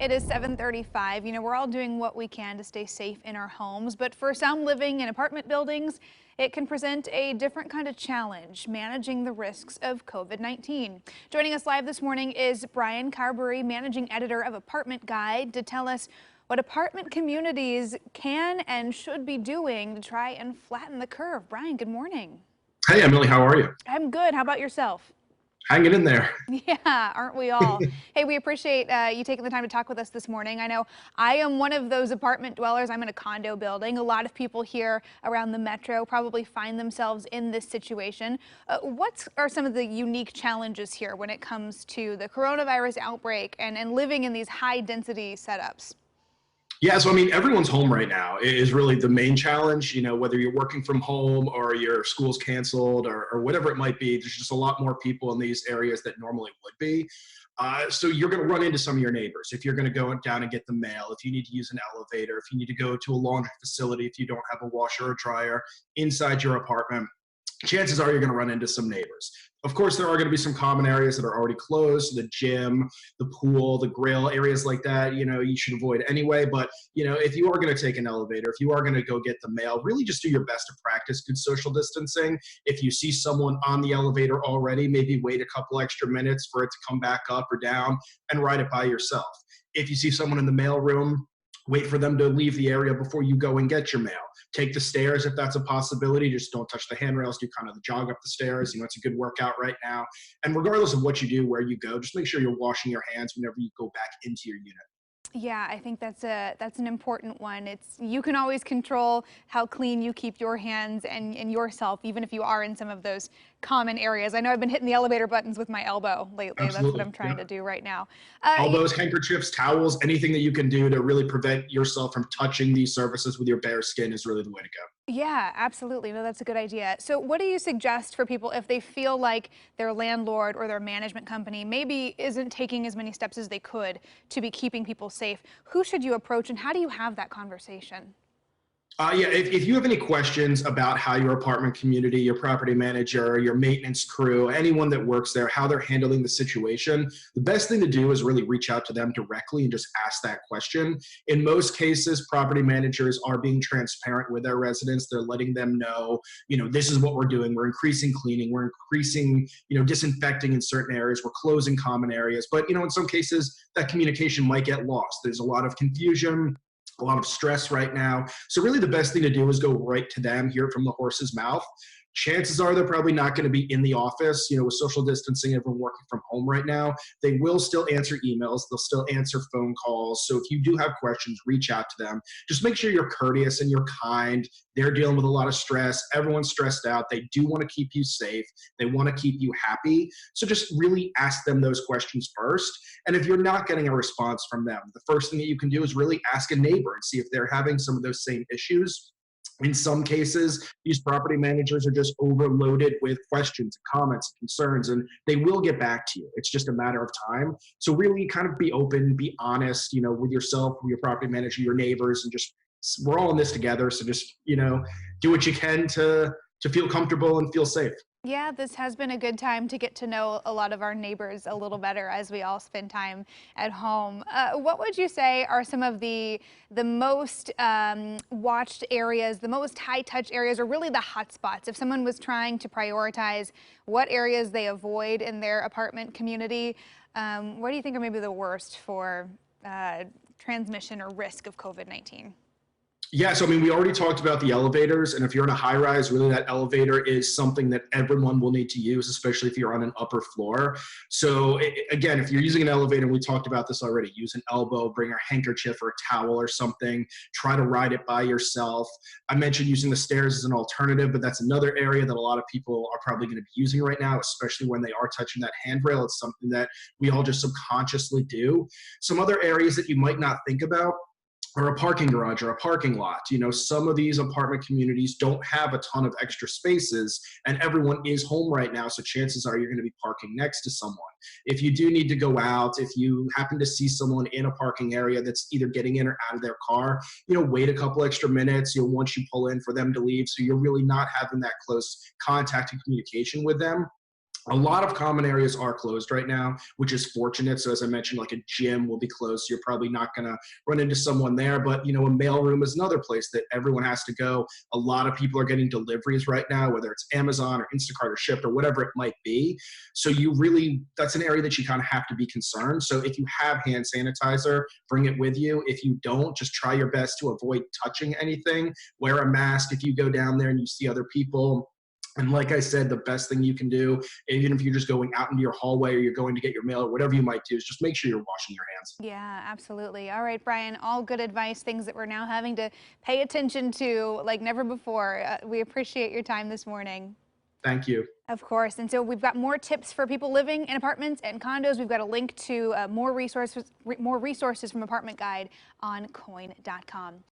It is 7:35. We're all doing what we can to stay safe in our homes, but for some living in apartment buildings, it can present a different kind of challenge, managing the risks of COVID-19. Joining us live this morning is Brian Carberry, managing editor of Apartment Guide, to tell us what apartment communities can and should be doing to try and flatten the curve. Brian, good morning. Hey, Emily, how are you? I'm good. How about yourself? Hanging in there. Yeah, aren't we all? Hey, we appreciate you taking the time to talk with us this morning. I know I am one of those apartment dwellers. I'm in a condo building. A lot of people here around the metro probably find themselves in this situation. What are some of the unique challenges here when it comes to the coronavirus outbreak and living in these high density setups? Yeah, so I mean, everyone's home right now is really the main challenge. Whether you're working from home or your school's canceled or whatever it might be, there's just a lot more people in these areas that normally would be. So you're going to run into some of your neighbors if you're going to go down and get the mail, if you need to use an elevator, if you need to go to a laundry facility, if you don't have a washer or dryer inside your apartment. Chances are you're going to run into some neighbors. Of course, there are going to be some common areas that are already closed, the gym, the pool, the grill, areas like that, you should avoid anyway. But, if you are going to take an elevator, if you are going to go get the mail, really just do your best to practice good social distancing. If you see someone on the elevator already, maybe wait a couple extra minutes for it to come back up or down and ride it by yourself. If you see someone in the mail room, wait for them to leave the area before you go and get your mail. Take the stairs if that's a possibility. Just don't touch the handrails. Do kind of the jog up the stairs. It's a good workout right now. And regardless of what you do, where you go, just make sure you're washing your hands whenever you go back into your unit. Yeah, I think that's an important one. You can always control how clean you keep your hands and yourself, even if you are in some of those common areas. I know I've been hitting the elevator buttons with my elbow lately. That's what Absolutely. I'm trying Yeah. to do right now. Yeah, Elbows, handkerchiefs, towels, anything that you can do to really prevent yourself from touching these surfaces with your bare skin is really the way to go. yeah, absolutely. No, that's a good idea. So what do you suggest for people if they feel like their landlord or their management company maybe isn't taking as many steps as they could to be keeping people safe? Who should you approach and how do you have that conversation? Yeah, if you have any questions about how your apartment community, your property manager, your maintenance crew, anyone that works there, how they're handling the situation, the best thing to do is really reach out to them directly and just ask that question. In most cases, property managers are being transparent with their residents. They're letting them know, this is what we're doing. We're increasing cleaning. We're increasing, disinfecting in certain areas. We're closing common areas. But, in some cases, that communication might get lost. There's a lot of confusion, a lot of stress right now. So really the best thing to do is go right to them, hear it from the horse's mouth. Chances are they're probably not going to be in the office, with social distancing, everyone working from home right now. They will still answer emails. They'll still answer phone calls. So if you do have questions, reach out to them. Just make sure you're courteous and you're kind. They're dealing with a lot of stress. Everyone's stressed out. They do want to keep you safe. They want to keep you happy. So just really ask them those questions first. And if you're not getting a response from them, the first thing that you can do is really ask a neighbor and see if they're having some of those same issues. In some cases, these property managers are just overloaded with questions, comments, and concerns, and they will get back to you. It's just a matter of time. So really kind of be open, be honest, with yourself, with your property manager, your neighbors, and just we're all in this together. So just, do what you can to feel comfortable and feel safe. Yeah, this has been a good time to get to know a lot of our neighbors a little better as we all spend time at home. What would you say are some of the most watched areas, the most high-touch areas, or really the hot spots? If someone was trying to prioritize what areas they avoid in their apartment community, what do you think are maybe the worst for transmission or risk of COVID-19? Yeah, so I mean, we already talked about the elevators, and if you're in a high rise, really that elevator is something that everyone will need to use, especially if you're on an upper floor. So again, if you're using an elevator, and we talked about this already, use an elbow, bring a handkerchief or a towel or something, try to ride it by yourself. I mentioned using the stairs as an alternative, but that's another area that a lot of people are probably going to be using right now, especially when they are touching that handrail. It's something that we all just subconsciously do. Some other areas that you might not think about or a parking garage or a parking lot. Some of these apartment communities don't have a ton of extra spaces and everyone is home right now. So chances are you're going to be parking next to someone. If you do need to go out, if you happen to see someone in a parking area that's either getting in or out of their car, wait a couple extra minutes, once you pull in for them to leave. So you're really not having that close contact and communication with them. A lot of common areas are closed right now, which is fortunate. So as I mentioned, like a gym will be closed. So you're probably not going to run into someone there. But a mailroom is another place that everyone has to go. A lot of people are getting deliveries right now, whether it's Amazon or Instacart or Shipt or whatever it might be. So that's an area that you kind of have to be concerned. So if you have hand sanitizer, bring it with you. If you don't, just try your best to avoid touching anything. Wear a mask if you go down there and you see other people. And like I said, the best thing you can do, even if you're just going out into your hallway or you're going to get your mail or whatever you might do, is just make sure you're washing your hands. Yeah, absolutely. All right, Brian, all good advice, things that we're now having to pay attention to like never before. We appreciate your time this morning. Thank you. Of course. And so we've got more tips for people living in apartments and condos. We've got a link to more resources from Apartment Guide on coin.com.